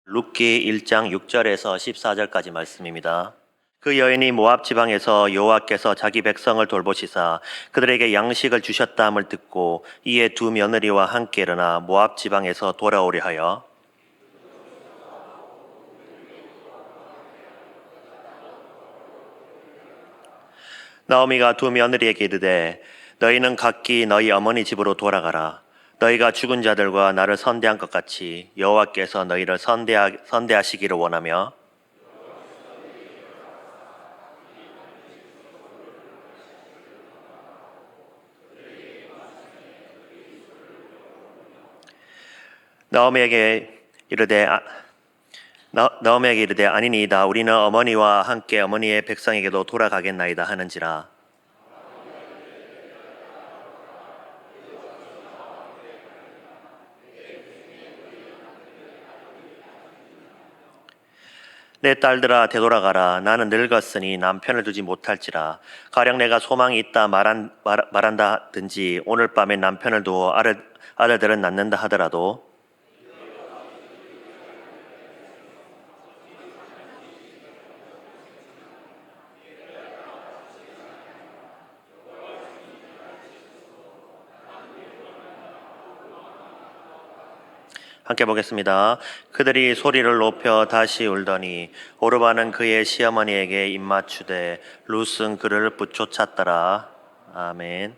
룻기 1장 6절에서 14절까지 말씀입니다. 그 여인이 모압 지방에서 여호와께서 자기 백성을 돌보시사 그들에게 양식을 주셨다함을 듣고 이에 두 며느리와 함께 일어나 모압 지방에서 돌아오려 하여 나오미가 두 며느리에게 이르되 너희는 각기 너희 어머니 집으로 돌아가라. 너희가 죽은 자들과 나를 선대한 것 같이 여호와께서 너희를 선대하시기를 원하며 나오미에게 이르되 아니니이다. 우리는 어머니와 함께 어머니의 백성에게도 돌아가겠나이다 하는지라. 내 딸들아 되돌아가라. 나는 늙었으니 남편을 두지 못할지라. 가령 내가 소망이 있다 말한다든지 오늘 밤에 남편을 두어 아들들은 낳는다 하더라도 함께 보겠습니다. 그들이 소리를 높여 다시 울더니 오르바는 그의 시어머니에게 입맞추되 룻은 그를 붙쫓았더라. 아멘.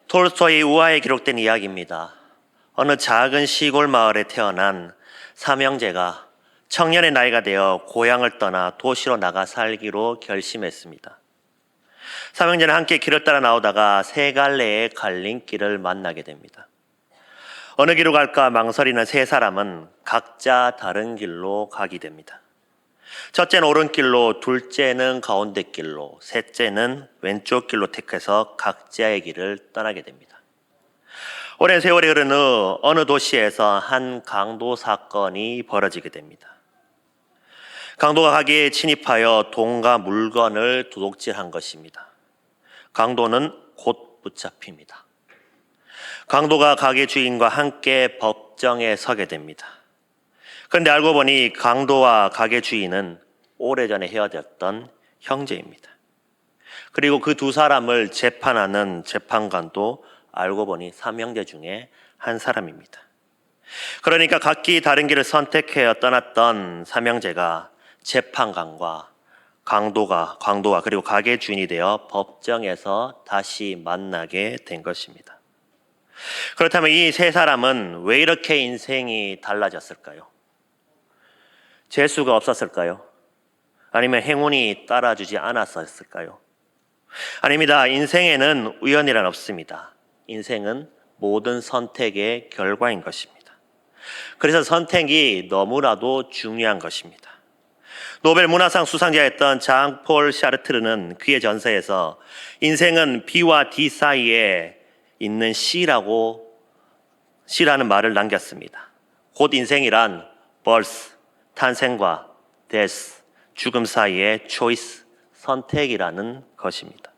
톨스토이 우화에 기록된 이야기입니다. 어느 작은 시골 마을에 태어난 삼형제가 청년의 나이가 되어 고향을 떠나 도시로 나가 살기로 결심했습니다. 삼형제는 함께 길을 따라 나오다가 세 갈래의 갈림길을 만나게 됩니다. 어느 길로 갈까 망설이는 세 사람은 각자 다른 길로 가게 됩니다. 첫째는 오른길로, 둘째는 가운데 길로, 셋째는 왼쪽 길로 택해서 각자의 길을 떠나게 됩니다. 오랜 세월이 흐른 후 어느 도시에서 한 강도 사건이 벌어지게 됩니다. 강도가 가게에 침입하여 돈과 물건을 도둑질한 것입니다. 강도는 곧 붙잡힙니다. 강도가 가게 주인과 함께 법정에 서게 됩니다. 그런데 알고 보니 강도와 가게 주인은 오래전에 헤어졌던 형제입니다. 그리고 그 두 사람을 재판하는 재판관도 알고 보니 삼형제 중에 한 사람입니다. 그러니까 각기 다른 길을 선택해 떠났던 삼형제가 재판관과 강도와 그리고 가게 주인이 되어 법정에서 다시 만나게 된 것입니다. 그렇다면 이 세 사람은 왜 이렇게 인생이 달라졌을까요? 재수가 없었을까요? 아니면 행운이 따라주지 않았을까요? 아닙니다. 인생에는 우연이란 없습니다. 인생은 모든 선택의 결과인 것입니다. 그래서 선택이 너무나도 중요한 것입니다. 노벨 문화상 수상자였던 장폴 샤르트르는 그의 전서에서 인생은 B와 D 사이에 있는 C라는 말을 남겼습니다. 곧 인생이란 birth, 탄생과 death, 죽음 사이의 choice, 선택이라는 것입니다.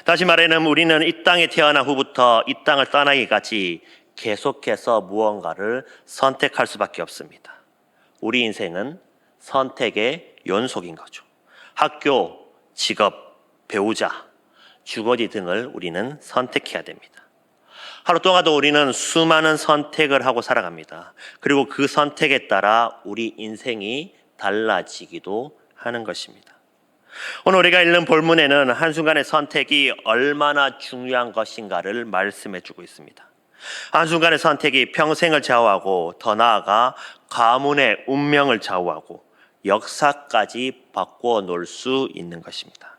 다시 말하면 우리는 이 땅에 태어난 후부터 이 땅을 떠나기까지 계속해서 무언가를 선택할 수밖에 없습니다. 우리 인생은 선택의 연속인 거죠. 학교, 직업, 배우자, 주거지 등을 우리는 선택해야 됩니다. 하루 동안도 우리는 수많은 선택을 하고 살아갑니다. 그리고 그 선택에 따라 우리 인생이 달라지기도 하는 것입니다. 오늘 우리가 읽는 본문에는 한순간의 선택이 얼마나 중요한 것인가를 말씀해 주고 있습니다. 한순간의 선택이 평생을 좌우하고 더 나아가 가문의 운명을 좌우하고 역사까지 바꿔 놓을 수 있는 것입니다.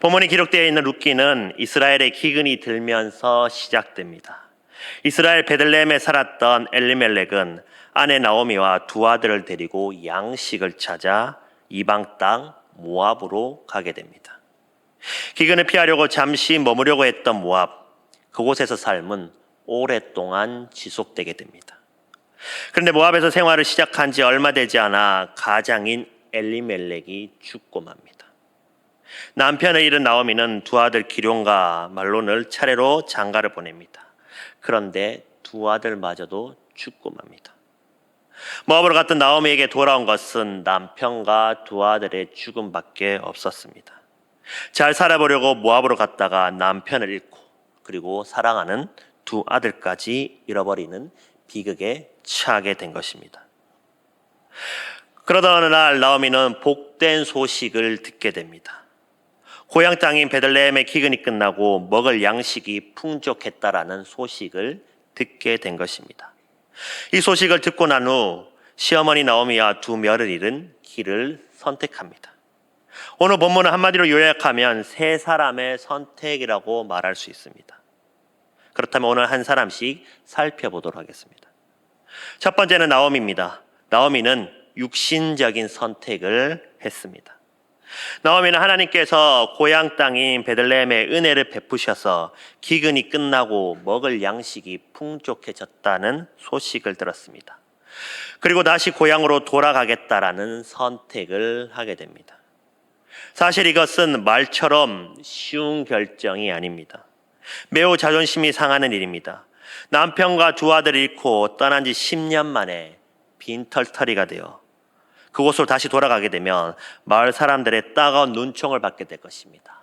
본문에 기록되어 있는 룻기는 이스라엘의 기근이 들면서 시작됩니다. 이스라엘 베들레헴에 살았던 엘리멜렉은 아내 나오미와 두 아들을 데리고 양식을 찾아 이방 땅 모압으로 가게 됩니다. 기근을 피하려고 잠시 머무려고 했던 모압, 그곳에서 삶은 오랫동안 지속되게 됩니다. 그런데 모압에서 생활을 시작한 지 얼마 되지 않아 가장인 엘리멜렉이 죽고 맙니다. 남편을 잃은 나오미는 두 아들 기럯과 말론을 차례로 장가를 보냅니다. 그런데 두 아들마저도 죽고 맙니다. 모압으로 갔던 나오미에게 돌아온 것은 남편과 두 아들의 죽음밖에 없었습니다. 잘 살아보려고 모압으로 갔다가 남편을 잃고 그리고 사랑하는 두 아들까지 잃어버리는 비극에 처하게 된 것입니다. 그러던 어느 날 나오미는 복된 소식을 듣게 됩니다. 고향 땅인 베들레헴의 기근이 끝나고 먹을 양식이 풍족했다라는 소식을 듣게 된 것입니다. 이 소식을 듣고 난 후 시어머니 나오미와 두 며느리는 길을 선택합니다. 오늘 본문은 한마디로 요약하면 세 사람의 선택이라고 말할 수 있습니다. 그렇다면 오늘 한 사람씩 살펴보도록 하겠습니다. 첫 번째는 나오미입니다. 나오미는 육신적인 선택을 했습니다. 나오미는 하나님께서 고향 땅인 베들레헴에 은혜를 베푸셔서 기근이 끝나고 먹을 양식이 풍족해졌다는 소식을 들었습니다. 그리고 다시 고향으로 돌아가겠다라는 선택을 하게 됩니다. 사실 이것은 말처럼 쉬운 결정이 아닙니다. 매우 자존심이 상하는 일입니다. 남편과 두 아들을 잃고 떠난 지 10년 만에 빈털터리가 되어 그곳으로 다시 돌아가게 되면 마을 사람들의 따가운 눈총을 받게 될 것입니다.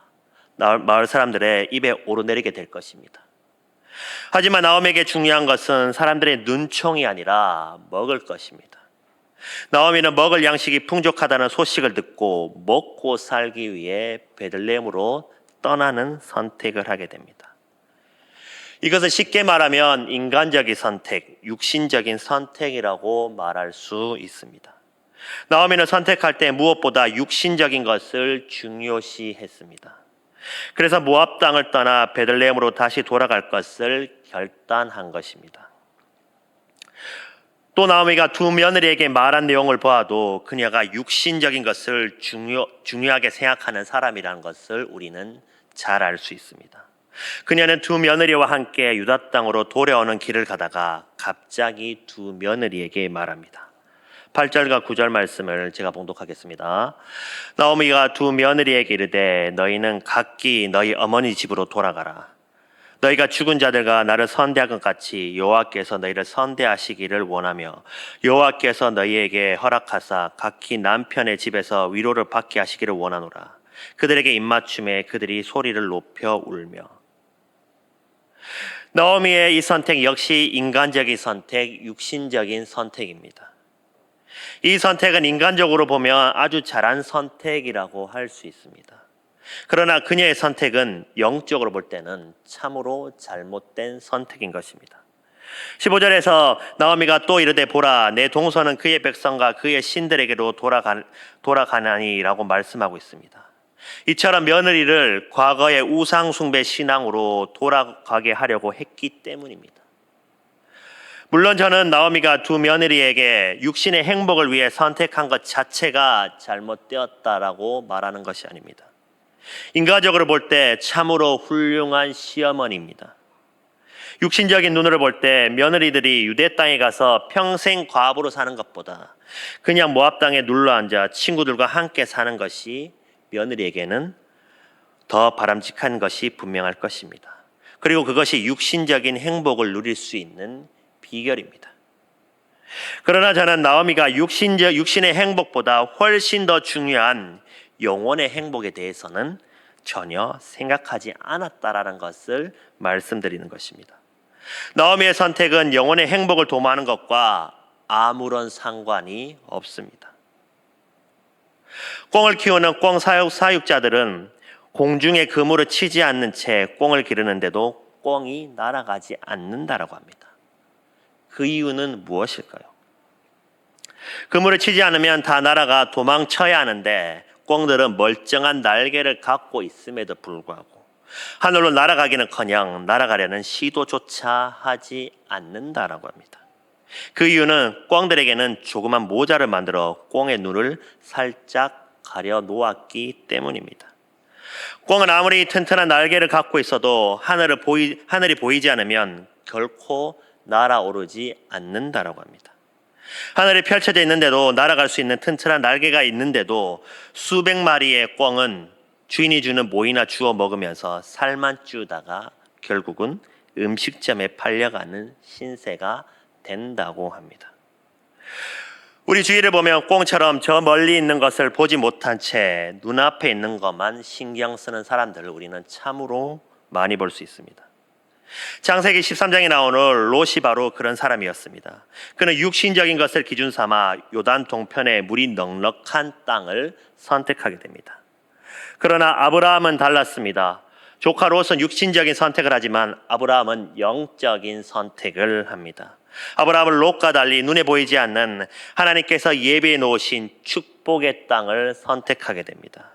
마을 사람들의 입에 오르내리게 될 것입니다. 하지만 나오미에게 중요한 것은 사람들의 눈총이 아니라 먹을 것입니다. 나오미는 먹을 양식이 풍족하다는 소식을 듣고 먹고 살기 위해 베들레헴으로 떠나는 선택을 하게 됩니다. 이것을 쉽게 말하면 인간적인 선택, 육신적인 선택이라고 말할 수 있습니다. 나오미는 선택할 때 무엇보다 육신적인 것을 중요시했습니다. 그래서 모압 땅을 떠나 베들레헴으로 다시 돌아갈 것을 결단한 것입니다. 또 나오미가 두 며느리에게 말한 내용을 보아도 그녀가 육신적인 것을 중요하게 생각하는 사람이라는 것을 우리는 잘 알 수 있습니다. 그녀는 두 며느리와 함께 유다 땅으로 돌아오는 길을 가다가 갑자기 두 며느리에게 말합니다. 8절과 9절 말씀을 제가 봉독하겠습니다. 나오미가 두 며느리에게 이르되 너희는 각기 너희 어머니 집으로 돌아가라. 너희가 죽은 자들과 나를 선대한 것 같이 여호와께서 너희를 선대하시기를 원하며 여호와께서 너희에게 허락하사 각기 남편의 집에서 위로를 받게 하시기를 원하노라. 그들에게 입맞춤에 그들이 소리를 높여 울며. 나오미의 이 선택 역시 인간적인 선택, 육신적인 선택입니다. 이 선택은 인간적으로 보면 아주 잘한 선택이라고 할 수 있습니다. 그러나 그녀의 선택은 영적으로 볼 때는 참으로 잘못된 선택인 것입니다. 15절에서 나오미가 또 이르되 보라 내 동서는 그의 백성과 그의 신들에게로 돌아가나니라고 말씀하고 있습니다. 이처럼 며느리를 과거의 우상 숭배 신앙으로 돌아가게 하려고 했기 때문입니다. 물론 저는 나오미가 두 며느리에게 육신의 행복을 위해 선택한 것 자체가 잘못되었다라고 말하는 것이 아닙니다. 인간적으로 볼 때 참으로 훌륭한 시어머니입니다. 육신적인 눈으로 볼 때 며느리들이 유대 땅에 가서 평생 과부로 사는 것보다 그냥 모압 땅에 눌러앉아 친구들과 함께 사는 것이 며느리에게는 더 바람직한 것이 분명할 것입니다. 그리고 그것이 육신적인 행복을 누릴 수 있는 비결입니다. 그러나 저는 나오미가 육신의 행복보다 훨씬 더 중요한 영혼의 행복에 대해서는 전혀 생각하지 않았다라는 것을 말씀드리는 것입니다. 나오미의 선택은 영혼의 행복을 도모하는 것과 아무런 상관이 없습니다. 꿩을 키우는 꿩 사육자들은 공중에 그물을 치지 않는 채 꿩을 기르는데도 꿩이 날아가지 않는다라고 합니다. 그 이유는 무엇일까요? 그물을 치지 않으면 다 날아가 도망쳐야 하는데 꿩들은 멀쩡한 날개를 갖고 있음에도 불구하고 하늘로 날아가기는커녕 날아가려는 시도조차 하지 않는다라고 합니다. 그 이유는 꿩들에게는 조그만 모자를 만들어 꿩의 눈을 살짝 가려 놓았기 때문입니다. 꿩은 아무리 튼튼한 날개를 갖고 있어도 하늘이 보이지 않으면 결코 날아오르지 않는다라고 합니다. 하늘이 펼쳐져 있는데도 날아갈 수 있는 튼튼한 날개가 있는데도 수백 마리의 꿩은 주인이 주는 모이나 주워 먹으면서 살만 찌우다가 결국은 음식점에 팔려가는 신세가 된다고 합니다. 우리 주위를 보면 꽁처럼 저 멀리 있는 것을 보지 못한 채 눈앞에 있는 것만 신경 쓰는 사람들을 우리는 참으로 많이 볼 수 있습니다. 창세기 13장에 나오는 롯이 바로 그런 사람이었습니다. 그는 육신적인 것을 기준 삼아 요단 동편의 물이 넉넉한 땅을 선택하게 됩니다. 그러나 아브라함은 달랐습니다. 조카 롯은 육신적인 선택을 하지만 아브라함은 영적인 선택을 합니다. 아브라함은 롯과 달리 눈에 보이지 않는 하나님께서 예비해 놓으신 축복의 땅을 선택하게 됩니다.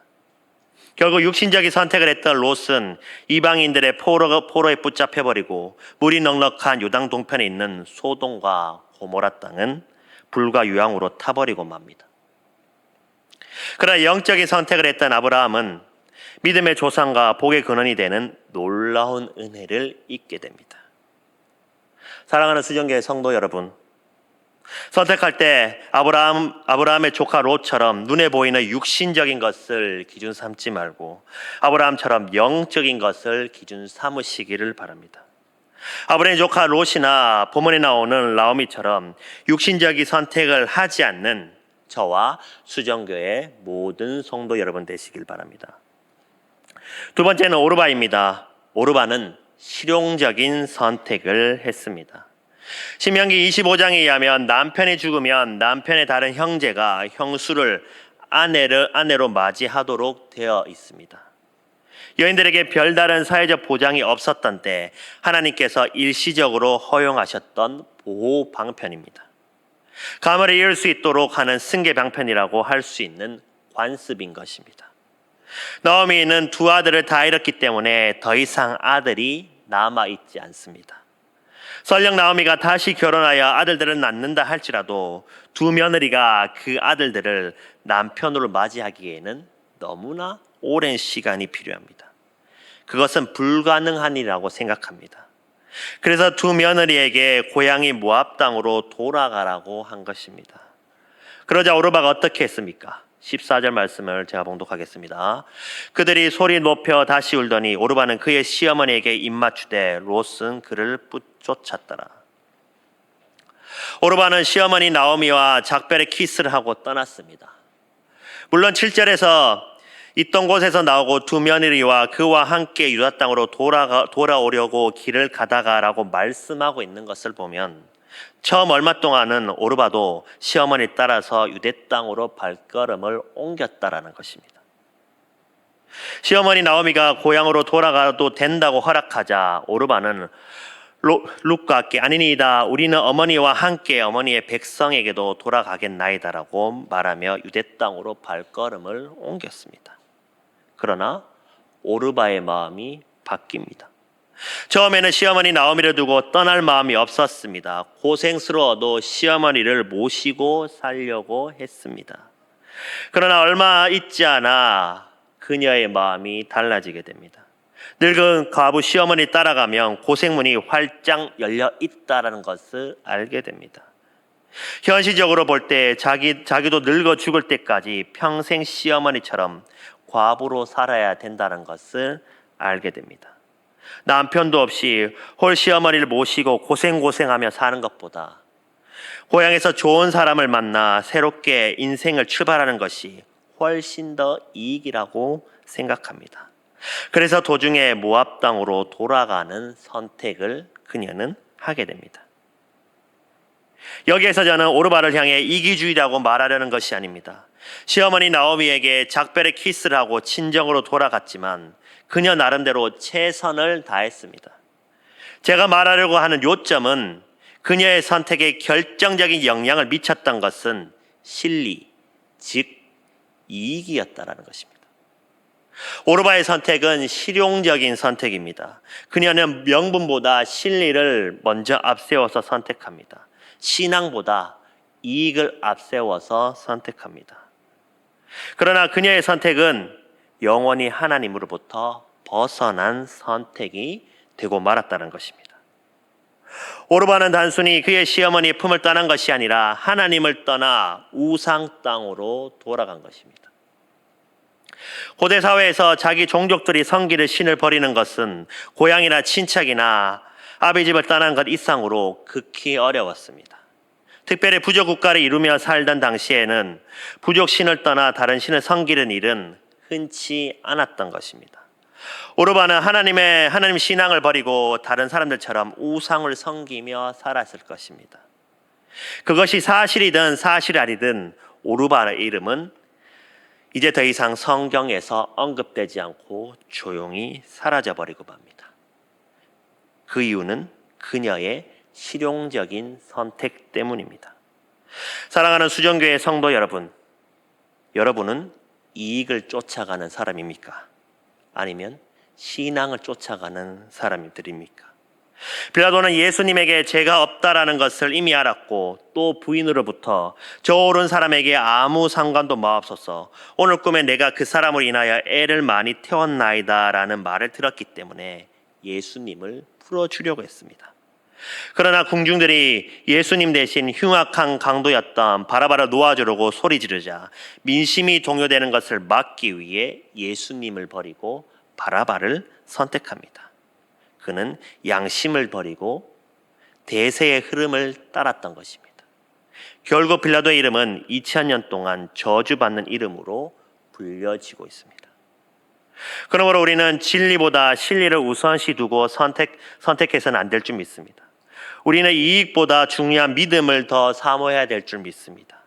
결국 육신적인 선택을 했던 롯은 이방인들의 포로에 붙잡혀버리고 물이 넉넉한 요단 동편에 있는 소돔과 고모라 땅은 불과 유황으로 타버리고 맙니다. 그러나 영적인 선택을 했던 아브라함은 믿음의 조상과 복의 근원이 되는 놀라운 은혜를 잊게 됩니다. 사랑하는 수정교회 성도 여러분, 선택할 때 아브라함의 조카 롯처럼 눈에 보이는 육신적인 것을 기준 삼지 말고 아브라함처럼 영적인 것을 기준 삼으시기를 바랍니다. 아브라함의 조카 롯이나 본문에 나오는 나오미처럼 육신적인 선택을 하지 않는 저와 수정교회 모든 성도 여러분 되시길 바랍니다. 두 번째는 오르바입니다. 오르바는 실용적인 선택을 했습니다. 신명기 25장에 의하면 남편이 죽으면 남편의 다른 형제가 형수를 아내로 맞이하도록 되어 있습니다. 여인들에게 별다른 사회적 보장이 없었던 때 하나님께서 일시적으로 허용하셨던 보호 방편입니다. 가문을 이을 수 있도록 하는 승계 방편이라고 할 수 있는 관습인 것입니다. 나오미는 두 아들을 다 잃었기 때문에 더 이상 아들이 남아있지 않습니다. 설령 나오미가 다시 결혼하여 아들들을 낳는다 할지라도 두 며느리가 그 아들들을 남편으로 맞이하기에는 너무나 오랜 시간이 필요합니다. 그것은 불가능한 일이라고 생각합니다. 그래서 두 며느리에게 고향이 모압 땅으로 돌아가라고 한 것입니다. 그러자 오르바가 어떻게 했습니까? 14절 말씀을 제가 봉독하겠습니다. 그들이 소리 높여 다시 울더니 오르바는 그의 시어머니에게 입맞추되 롯은 그를 쫓았더라. 오르바는 시어머니 나오미와 작별의 키스를 하고 떠났습니다. 물론 7절에서 있던 곳에서 나오고 두 며느리와 그와 함께 유다 땅으로 돌아오려고 길을 가다가라고 말씀하고 있는 것을 보면 처음 얼마 동안은 오르바도 시어머니 따라서 유대 땅으로 발걸음을 옮겼다라는 것입니다. 시어머니 나오미가 고향으로 돌아가도 된다고 허락하자 오르바는 룻과 함께 아니니이다 우리는 어머니와 함께 어머니의 백성에게도 돌아가겠나이다라고 말하며 유대 땅으로 발걸음을 옮겼습니다. 그러나 오르바의 마음이 바뀝니다. 처음에는 시어머니 나오미를 두고 떠날 마음이 없었습니다. 고생스러워도 시어머니를 모시고 살려고 했습니다. 그러나 얼마 있지 않아 그녀의 마음이 달라지게 됩니다. 늙은 과부 시어머니 따라가면 고생문이 활짝 열려 있다는 것을 알게 됩니다. 현실적으로 볼 때 자기도 늙어 죽을 때까지 평생 시어머니처럼 과부로 살아야 된다는 것을 알게 됩니다. 남편도 없이 홀 시어머니를 모시고 고생하며 사는 것보다 고향에서 좋은 사람을 만나 새롭게 인생을 출발하는 것이 훨씬 더 이익이라고 생각합니다. 그래서 도중에 모압 땅으로 돌아가는 선택을 그녀는 하게 됩니다. 여기에서 저는 오르바를 향해 이기주의라고 말하려는 것이 아닙니다. 시어머니 나오미에게 작별의 키스를 하고 친정으로 돌아갔지만 그녀 나름대로 최선을 다했습니다. 제가 말하려고 하는 요점은 그녀의 선택에 결정적인 영향을 미쳤던 것은 실리, 즉 이익이었다라는 것입니다. 오르바의 선택은 실용적인 선택입니다. 그녀는 명분보다 실리를 먼저 앞세워서 선택합니다. 신앙보다 이익을 앞세워서 선택합니다. 그러나 그녀의 선택은 영원히 하나님으로부터 벗어난 선택이 되고 말았다는 것입니다. 오르바는 단순히 그의 시어머니의 품을 떠난 것이 아니라 하나님을 떠나 우상 땅으로 돌아간 것입니다. 고대 사회에서 자기 종족들이 섬기는 신을 버리는 것은 고향이나 친척이나 아비 집을 떠난 것 이상으로 극히 어려웠습니다. 특별히 부족 국가를 이루며 살던 당시에는 부족 신을 떠나 다른 신을 섬기는 일은 흔치 않았던 것입니다. 오르바는 하나님 신앙을 버리고 다른 사람들처럼 우상을 섬기며 살았을 것입니다. 그것이 사실이든 사실이 아니든 오르바의 이름은 이제 더 이상 성경에서 언급되지 않고 조용히 사라져버리고 맙니다. 그 이유는 그녀의 실용적인 선택 때문입니다. 사랑하는 수정교회 성도 여러분, 여러분은 이익을 쫓아가는 사람입니까? 아니면 신앙을 쫓아가는 사람들입니까? 빌라도는 예수님에게 죄가 없다라는 것을 이미 알았고 또 부인으로부터 저 오른 사람에게 아무 상관도 마옵소서, 오늘 꿈에 내가 그 사람으로 인하여 애를 많이 태웠나이다 라는 말을 들었기 때문에 예수님을 풀어주려고 했습니다. 그러나 궁중들이 예수님 대신 흉악한 강도였던 바라바를 놓아주려고 소리 지르자 민심이 동요되는 것을 막기 위해 예수님을 버리고 바라바를 선택합니다. 그는 양심을 버리고 대세의 흐름을 따랐던 것입니다. 결국 빌라도의 이름은 2000년 동안 저주받는 이름으로 불려지고 있습니다. 그러므로 우리는 진리보다 진리를 우선시 두고 선택해서는 안 될 줄 믿습니다. 우리는 이익보다 중요한 믿음을 더 사모해야 될 줄 믿습니다.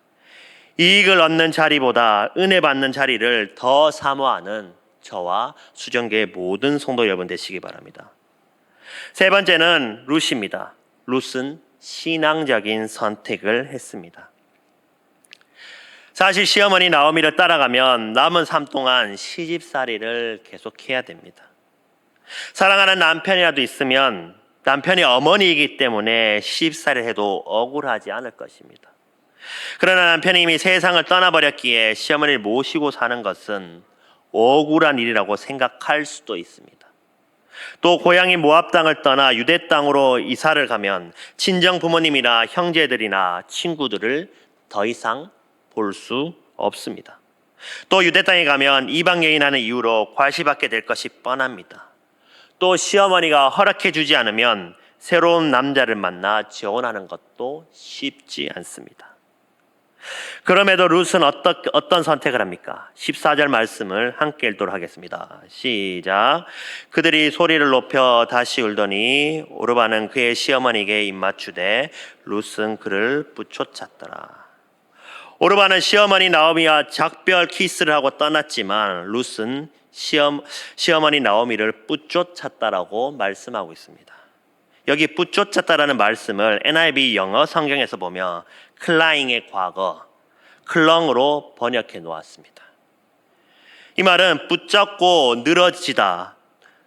이익을 얻는 자리보다 은혜 받는 자리를 더 사모하는 저와 수정교의 모든 성도 여러분 되시기 바랍니다. 세 번째는 룻입니다. 룻은 신앙적인 선택을 했습니다. 사실 시어머니 나오미를 따라가면 남은 삶 동안 시집살이를 계속해야 됩니다. 사랑하는 남편이라도 있으면 남편이 어머니이기 때문에 시집살이를 해도 억울하지 않을 것입니다. 그러나 남편이 이미 세상을 떠나버렸기에 시어머니를 모시고 사는 것은 억울한 일이라고 생각할 수도 있습니다. 또 고향인 모압 땅을 떠나 유대 땅으로 이사를 가면 친정 부모님이나 형제들이나 친구들을 더 이상 볼 수 없습니다. 또 유대 땅에 가면 이방 여인하는 이유로 과시받게 될 것이 뻔합니다. 또 시어머니가 허락해 주지 않으면 새로운 남자를 만나 재혼하는 것도 쉽지 않습니다. 그럼에도 룻은 어떤 선택을 합니까? 14절 말씀을 함께 읽도록 하겠습니다. 시작. 그들이 소리를 높여 다시 울더니 오르바는 그의 시어머니에게 입맞추되 룻은 그를 붙여찼더라. 오르바는 시어머니 나오미와 작별 키스를 하고 떠났지만 룻은 시어머니 나오미를 붙여찼다라고 말씀하고 있습니다. 여기 붙여찼다라는 말씀을 NIV 영어 성경에서 보면 클라잉의 과거, 클렁으로 번역해 놓았습니다. 이 말은 붙잡고 늘어지다,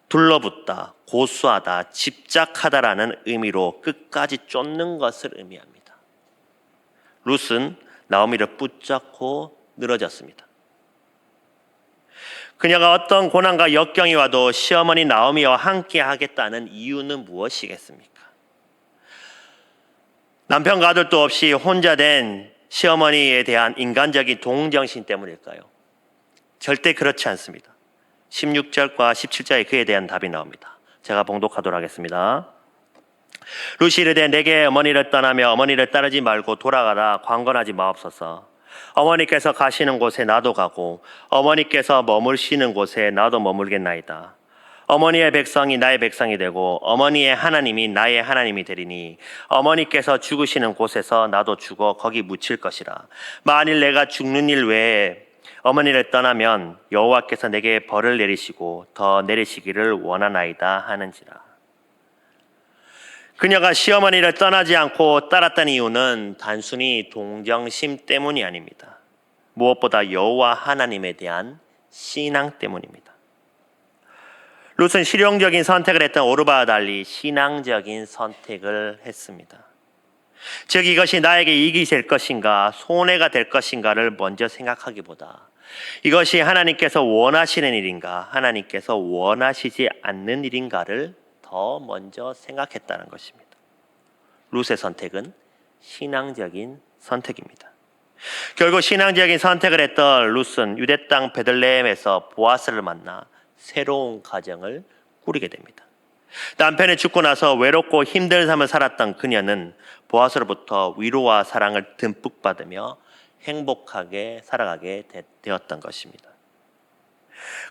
둘러붙다, 고수하다, 집착하다라는 의미로 끝까지 쫓는 것을 의미합니다. 룻은 나오미를 붙잡고 늘어졌습니다. 그녀가 어떤 고난과 역경이 와도 시어머니 나오미와 함께 하겠다는 이유는 무엇이겠습니까? 남편과 아들도 없이 혼자 된 시어머니에 대한 인간적인 동정심 때문일까요? 절대 그렇지 않습니다. 16절과 17절에 그에 대한 답이 나옵니다. 제가 봉독하도록 하겠습니다. 룻이 이르되 내게 어머니를 떠나며 어머니를 따르지 말고 돌아가라 강건하지 마옵소서. 어머니께서 가시는 곳에 나도 가고 어머니께서 머물시는 곳에 나도 머물겠나이다. 어머니의 백성이 나의 백성이 되고 어머니의 하나님이 나의 하나님이 되리니 어머니께서 죽으시는 곳에서 나도 죽어 거기 묻힐 것이라. 만일 내가 죽는 일 외에 어머니를 떠나면 여호와께서 내게 벌을 내리시고 더 내리시기를 원하나이다 하는지라. 그녀가 시어머니를 떠나지 않고 따랐던 이유는 단순히 동정심 때문이 아닙니다. 무엇보다 여호와 하나님에 대한 신앙 때문입니다. 룻은 실용적인 선택을 했던 오르바와 달리 신앙적인 선택을 했습니다. 즉 이것이 나에게 이익이 될 것인가 손해가 될 것인가를 먼저 생각하기보다 이것이 하나님께서 원하시는 일인가 하나님께서 원하시지 않는 일인가를 더 먼저 생각했다는 것입니다. 룻의 선택은 신앙적인 선택입니다. 결국 신앙적인 선택을 했던 룻은 유대 땅 베들레헴에서 보아스를 만나 새로운 가정을 꾸리게 됩니다. 남편이 죽고 나서 외롭고 힘든 삶을 살았던 그녀는 보아스로부터 위로와 사랑을 듬뿍 받으며 행복하게 살아가게 되었던 것입니다.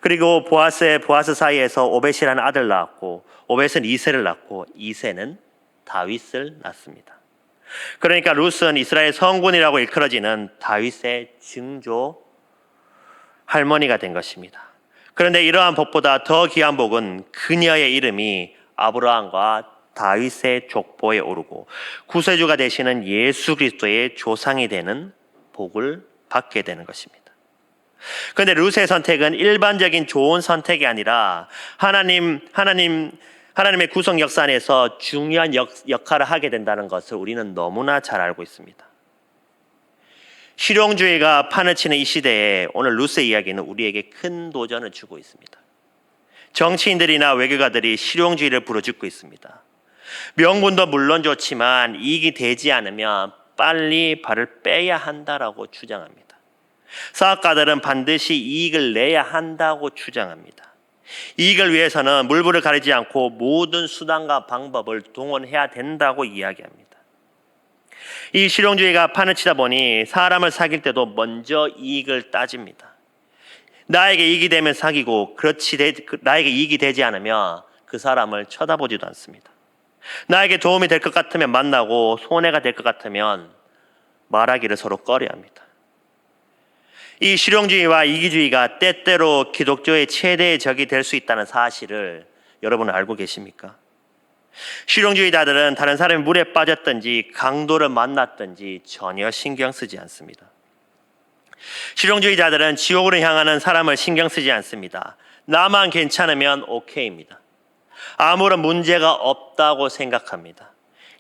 그리고 보아스 사이에서 오벳이라는 아들 낳았고, 오벳은 이새를 낳고, 이새는 다윗을 낳습니다. 그러니까 룻은 이스라엘 성군이라고 일컬어지는 다윗의 증조 할머니가 된 것입니다. 그런데 이러한 복보다 더 귀한 복은 그녀의 이름이 아브라함과 다윗의 족보에 오르고 구세주가 되시는 예수 그리스도의 조상이 되는 복을 받게 되는 것입니다. 그런데 룻의 선택은 일반적인 좋은 선택이 아니라 하나님의 구속 역사 안에서 중요한 역할을 하게 된다는 것을 우리는 너무나 잘 알고 있습니다. 실용주의가 판을 치는 이 시대에 오늘 룻의 이야기는 우리에게 큰 도전을 주고 있습니다. 정치인들이나 외교가들이 실용주의를 부르짖고 있습니다. 명분도 물론 좋지만 이익이 되지 않으면 빨리 발을 빼야 한다라고 주장합니다. 사업가들은 반드시 이익을 내야 한다고 주장합니다. 이익을 위해서는 물불을 가리지 않고 모든 수단과 방법을 동원해야 된다고 이야기합니다. 이 실용주의가 판을 치다 보니 사람을 사귈 때도 먼저 이익을 따집니다. 나에게 이익이 되면 사귀고 나에게 이익이 되지 않으면 그 사람을 쳐다보지도 않습니다. 나에게 도움이 될 것 같으면 만나고 손해가 될 것 같으면 말하기를 서로 꺼려합니다. 이 실용주의와 이기주의가 때때로 기독교의 최대의 적이 될 수 있다는 사실을 여러분 알고 계십니까? 실용주의자들은 다른 사람이 물에 빠졌든지 강도를 만났든지 전혀 신경 쓰지 않습니다. 실용주의자들은 지옥으로 향하는 사람을 신경 쓰지 않습니다. 나만 괜찮으면 오케이입니다. 아무런 문제가 없다고 생각합니다.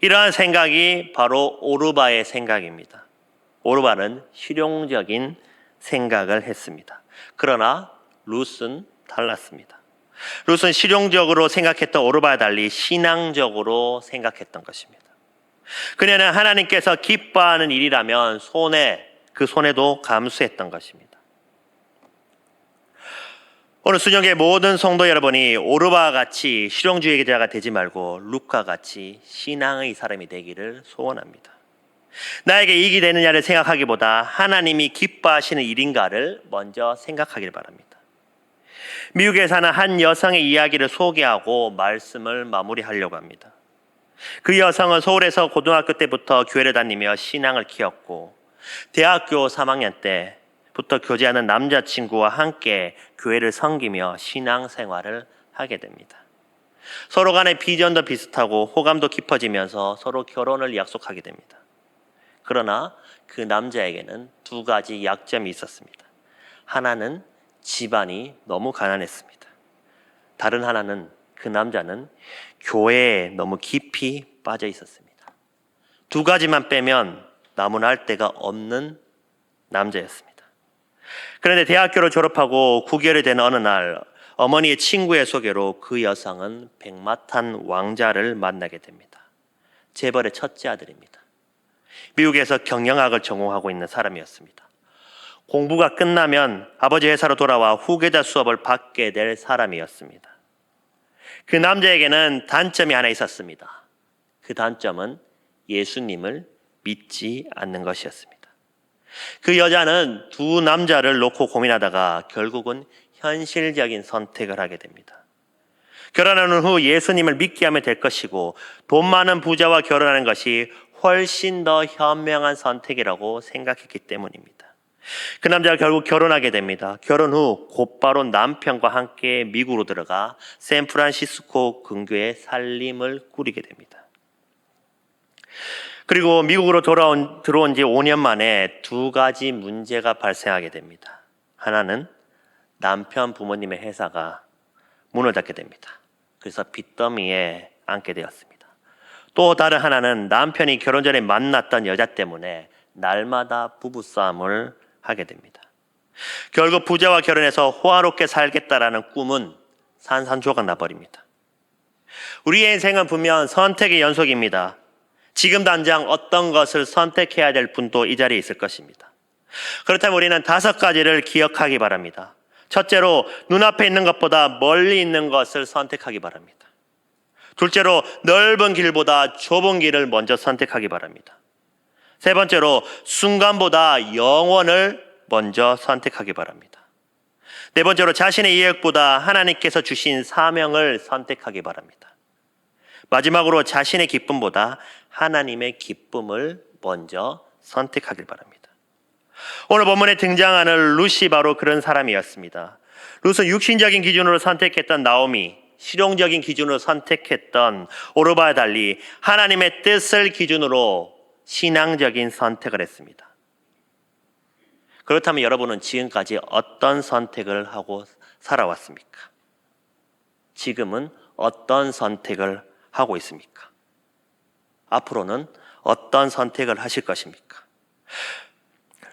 이러한 생각이 바로 오르바의 생각입니다. 오르바는 실용적인 생각을 했습니다. 그러나 룻은 달랐습니다. 룻은 실용적으로 생각했던 오르바와 달리 신앙적으로 생각했던 것입니다. 그녀는 하나님께서 기뻐하는 일이라면 그 손해도 감수했던 것입니다. 오늘 순영의 모든 성도 여러분이 오르바와 같이 실용주의자가 되지 말고 룻과 같이 신앙의 사람이 되기를 소원합니다. 나에게 이익이 되느냐를 생각하기보다 하나님이 기뻐하시는 일인가를 먼저 생각하길 바랍니다. 미국에 사는 한 여성의 이야기를 소개하고 말씀을 마무리하려고 합니다. 그 여성은 서울에서 고등학교 때부터 교회를 다니며 신앙을 키웠고 대학교 3학년 때부터 교제하는 남자친구와 함께 교회를 섬기며 신앙생활을 하게 됩니다. 서로 간의 비전도 비슷하고 호감도 깊어지면서 서로 결혼을 약속하게 됩니다. 그러나 그 남자에게는 두 가지 약점이 있었습니다. 하나는 집안이 너무 가난했습니다. 다른 하나는 그 남자는 교회에 너무 깊이 빠져 있었습니다. 두 가지만 빼면 나무날 데가 없는 남자였습니다. 그런데 대학교를 졸업하고 9개월이 된 어느 날 어머니의 친구의 소개로 그 여성은 백마탄 왕자를 만나게 됩니다. 재벌의 첫째 아들입니다. 미국에서 경영학을 전공하고 있는 사람이었습니다. 공부가 끝나면 아버지 회사로 돌아와 후계자 수업을 받게 될 사람이었습니다. 그 남자에게는 단점이 하나 있었습니다. 그 단점은 예수님을 믿지 않는 것이었습니다. 그 여자는 두 남자를 놓고 고민하다가 결국은 현실적인 선택을 하게 됩니다. 결혼하는 후 예수님을 믿게 하면 될 것이고 돈 많은 부자와 결혼하는 것이 훨씬 더 현명한 선택이라고 생각했기 때문입니다. 그 남자가 결국 결혼하게 됩니다. 결혼 후 곧바로 남편과 함께 미국으로 들어가 샌프란시스코 근교에 살림을 꾸리게 됩니다. 그리고 미국으로 들어온 지 5년 만에 두 가지 문제가 발생하게 됩니다. 하나는 남편 부모님의 회사가 문을 닫게 됩니다. 그래서 빚더미에 앉게 되었습니다. 또 다른 하나는 남편이 결혼 전에 만났던 여자 때문에 날마다 부부싸움을 하게 됩니다. 결국 부자와 결혼해서 호화롭게 살겠다라는 꿈은 산산조각 나버립니다. 우리의 인생은 분명 선택의 연속입니다. 지금 당장 어떤 것을 선택해야 될 분도 이 자리에 있을 것입니다. 그렇다면 우리는 5가지를 기억하기 바랍니다. 첫째로 눈앞에 있는 것보다 멀리 있는 것을 선택하기 바랍니다. 둘째로 넓은 길보다 좁은 길을 먼저 선택하기 바랍니다. 세 번째로 순간보다 영원을 먼저 선택하기 바랍니다. 네 번째로 자신의 이익보다 하나님께서 주신 사명을 선택하기 바랍니다. 마지막으로 자신의 기쁨보다 하나님의 기쁨을 먼저 선택하길 바랍니다. 오늘 본문에 등장하는 룻이 바로 그런 사람이었습니다. 룻은 육신적인 기준으로 선택했던 나오미, 실용적인 기준으로 선택했던 오르바와 달리 하나님의 뜻을 기준으로 신앙적인 선택을 했습니다. 그렇다면 여러분은 지금까지 어떤 선택을 하고 살아왔습니까? 지금은 어떤 선택을 하고 있습니까? 앞으로는 어떤 선택을 하실 것입니까?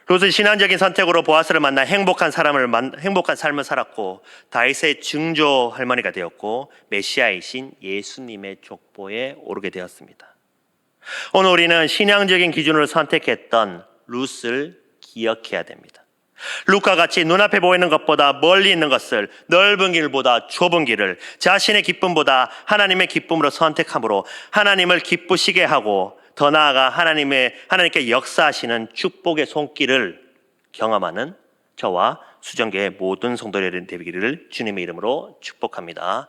롯은 신앙적인 선택으로 보아스를 만나 행복한 삶을 살았고 다윗의 증조 할머니가 되었고 메시아이신 예수님의 족보에 오르게 되었습니다. 오늘 우리는 신앙적인 기준으로 선택했던 룻을 기억해야 됩니다. 룻과 같이 눈앞에 보이는 것보다 멀리 있는 것을, 넓은 길보다 좁은 길을 자신의 기쁨보다 하나님의 기쁨으로 선택함으로 하나님을 기쁘시게 하고 더 나아가 하나님께 역사하시는 축복의 손길을 경험하는 저와 수정계의 모든 성도들이 되기를 주님의 이름으로 축복합니다.